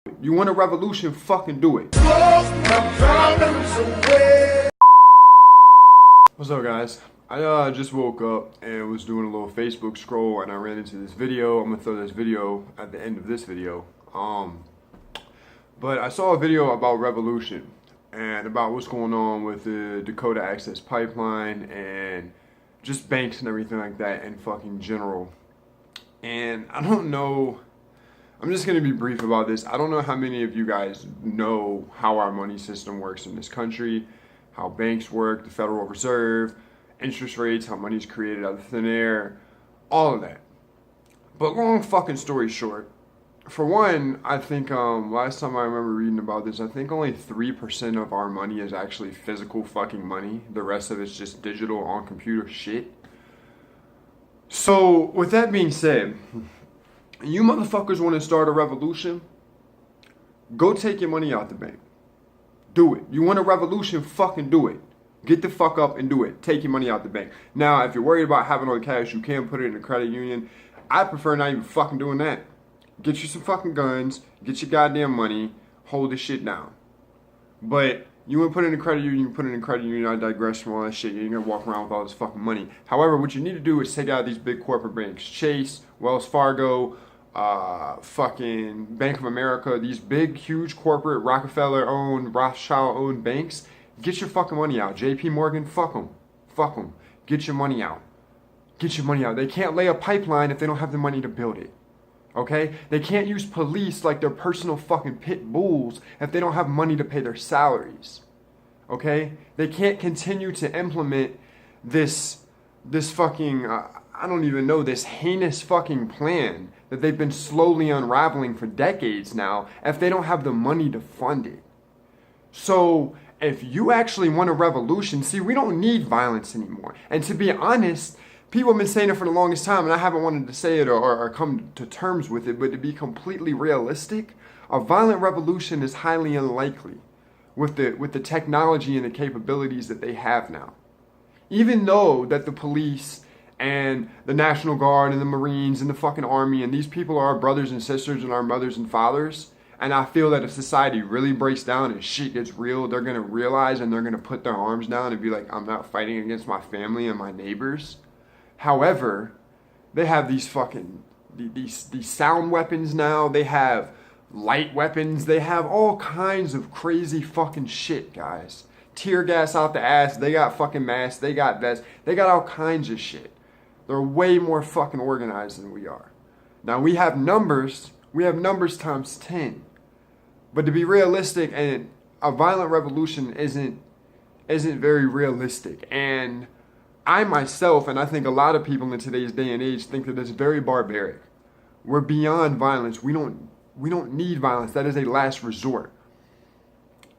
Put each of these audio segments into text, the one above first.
You want a revolution? Fucking do it. What's up, guys? I just woke up and was doing a little Facebook scroll and I ran into this video. I'm gonna throw this video at the end of this video. But I saw a video about revolution and about what's going on with the Dakota Access Pipeline and just banks and everything like that in fucking general. And I don't know, I'm just gonna be brief about this. I don't know how many of you guys know how our money system works in this country, how banks work, the Federal Reserve, interest rates, how money's created out of thin air, all of that. But long fucking story short, for one, I think last time I remember reading about this, I think only 3% of our money is actually physical fucking money. The rest of it's just digital on computer shit. So with that being said, you motherfuckers want to start a revolution? Go take your money out the bank. Do it. You want a revolution? Fucking do it. Get the fuck up and do it. Take your money out the bank. Now, if you're worried about having all the cash, you can put it in a credit union. I prefer not even fucking doing that. Get you some fucking guns. Get your goddamn money. Hold this shit down. But you want to put it in a credit union, you put it in a credit union. I digress from all that shit. You ain't gonna walk around with all this fucking money. However, what you need to do is take out these big corporate banks. Chase, Wells Fargo, fucking Bank of America, these big, huge corporate Rockefeller-owned, Rothschild-owned banks. Get your fucking money out. JP Morgan, fuck them. Fuck them. Get your money out. Get your money out. They can't lay a pipeline if they don't have the money to build it. Okay? They can't use police like their personal fucking pit bulls if they don't have money to pay their salaries. Okay? They can't continue to implement this fucking, I don't even know, this heinous fucking plan that they've been slowly unraveling for decades now if they don't have the money to fund it. So if you actually want a revolution, see, we don't need violence anymore. And to be honest, people have been saying it for the longest time, and I haven't wanted to say it or come to terms with it, but to be completely realistic, a violent revolution is highly unlikely with the technology and the capabilities that they have now. Even though that the police and the National Guard and the Marines and the fucking Army and these people are our brothers and sisters and our mothers and fathers, and I feel that if society really breaks down and shit gets real, they're going to realize and they're going to put their arms down and be like, I'm not fighting against my family and my neighbors. However, they have these fucking, these sound weapons now. They have light weapons. They have all kinds of crazy fucking shit, guys. Tear gas out the ass. They got fucking masks. They got vests. They got all kinds of shit. They're way more fucking organized than we are. Now, we have numbers. We have numbers times 10. But to be realistic, and a violent revolution isn't very realistic. And I myself, and I think a lot of people in today's day and age, think that it's very barbaric. We're beyond violence. We don't need violence. That is a last resort.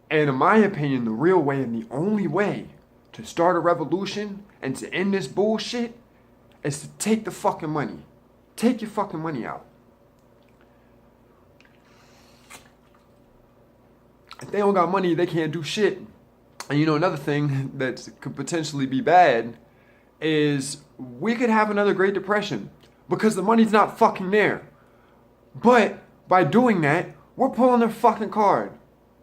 And in my opinion, the real way and the only way to start a revolution and to end this bullshit is to take the fucking money. Take your fucking money out. If they don't got money, they can't do shit. And you know, another thing that could potentially be bad is we could have another Great Depression because the money's not fucking there. But by doing that, we're pulling their fucking card.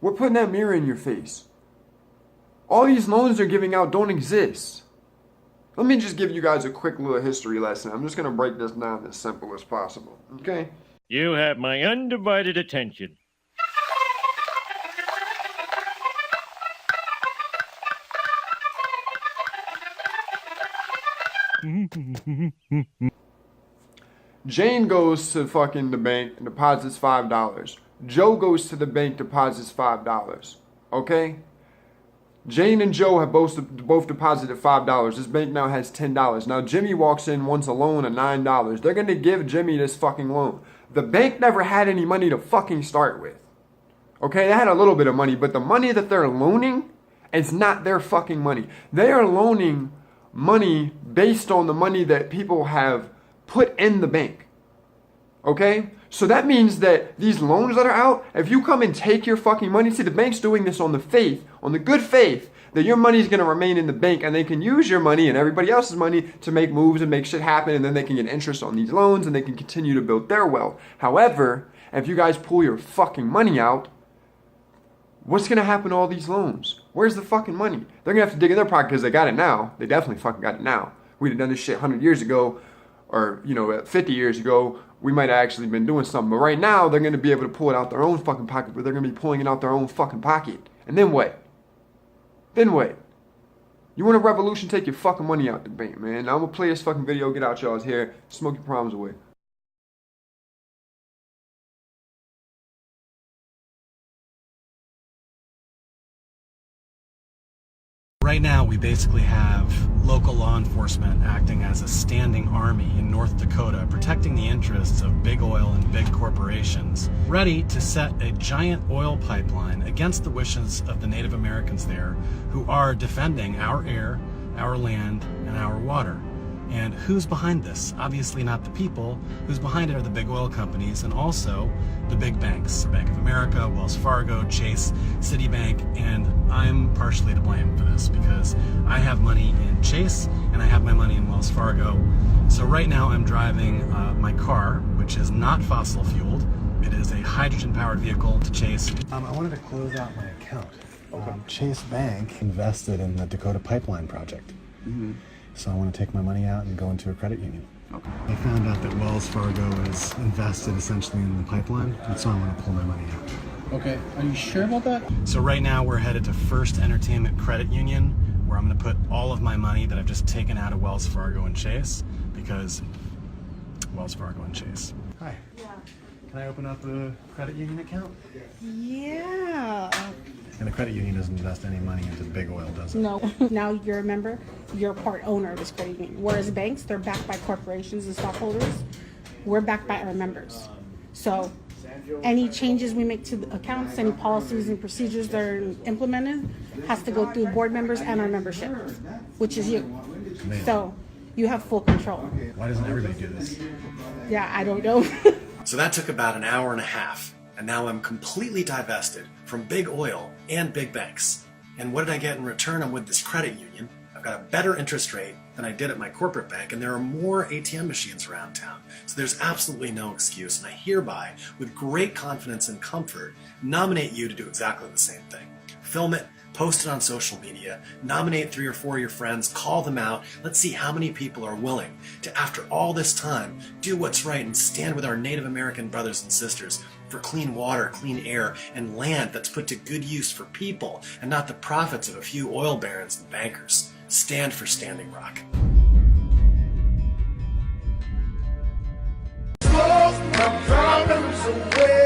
We're putting that mirror in your face. All these loans they're giving out don't exist. Let me just give you guys a quick little history lesson. I'm just going to break this down as simple as possible. Okay? You have my undivided attention. Jane goes to fucking the bank and deposits $5. Joe goes to the bank, deposits $5. Okay? Jane and Joe have both deposited $5. This bank now has $10. Now Jimmy walks in, wants a loan of $9. They're going to give Jimmy this fucking loan. The bank never had any money to fucking start with. Okay? They had a little bit of money, but the money that they're loaning is not their fucking money. They are loaning money based on the money that people have put in the bank. Okay? So that means that these loans that are out, if you come and take your fucking money, see, the bank's doing this on the faith, on the good faith, that your money is going to remain in the bank and they can use your money and everybody else's money to make moves and make shit happen, and then they can get interest on these loans and they can continue to build their wealth. However, And if you guys pull your fucking money out, what's gonna happen to all these loans? Where's the fucking money? They're gonna have to dig in their pocket because they got it now. They definitely fucking got it now. We'd have done this shit 100 years ago, or 50 years ago. We might have actually been doing something. But right now, they're gonna be able to pull it out their own fucking pocket, but they're gonna be pulling it out their own fucking pocket. And then what? Then what? You want a revolution? Take your fucking money out the bank, man. Now I'm gonna play this fucking video, get out y'all's hair, smoke your problems away. Right now, we basically have local law enforcement acting as a standing army in North Dakota, protecting the interests of big oil and big corporations, ready to set a giant oil pipeline against the wishes of the Native Americans there, who are defending our air, our land, and our water. And who's behind this? Obviously not the people. Who's behind it are the big oil companies and also the big banks. Bank of America, Wells Fargo, Chase, Citibank, and I'm partially to blame for this because I have money in Chase and I have my money in Wells Fargo. So right now I'm driving my car, which is not fossil fueled. It is a hydrogen powered vehicle to Chase. I wanted to close out my account. Okay. Chase Bank invested in the Dakota Pipeline project. Mm-hmm. So I want to take my money out and go into a credit union. Okay. I found out that Wells Fargo is invested essentially in the pipeline, and so I want to pull my money out. Okay, are you sure about that? So right now we're headed to First Entertainment Credit Union, where I'm going to put all of my money that I've just taken out of Wells Fargo and Chase, because Wells Fargo and Chase. Hi. Yeah. Can I open up a credit union account? Yeah. And the credit union doesn't invest any money into big oil, does it? No. Now you're a member, you're part owner of this credit union. Whereas banks, they're backed by corporations and stockholders. We're backed by our members. So any changes we make to the accounts, any policies and procedures that are implemented has to go through board members and our membership, which is you. Amazing. So you have full control. Why doesn't everybody do this? Yeah, I don't know. So that took about an hour and a half, and now I'm completely divested from big oil and big banks. And what did I get in return? I'm with this credit union. I've got a better interest rate than I did at my corporate bank, and there are more ATM machines around town. So there's absolutely no excuse, and I hereby, with great confidence and comfort, nominate you to do exactly the same thing. Film it, post it on social media, nominate 3 or 4 of your friends, call them out. Let's see how many people are willing to, after all this time, do what's right and stand with our Native American brothers and sisters for clean water, clean air, and land that's put to good use for people and not the profits of a few oil barons and bankers. Stand for Standing Rock. My problems away.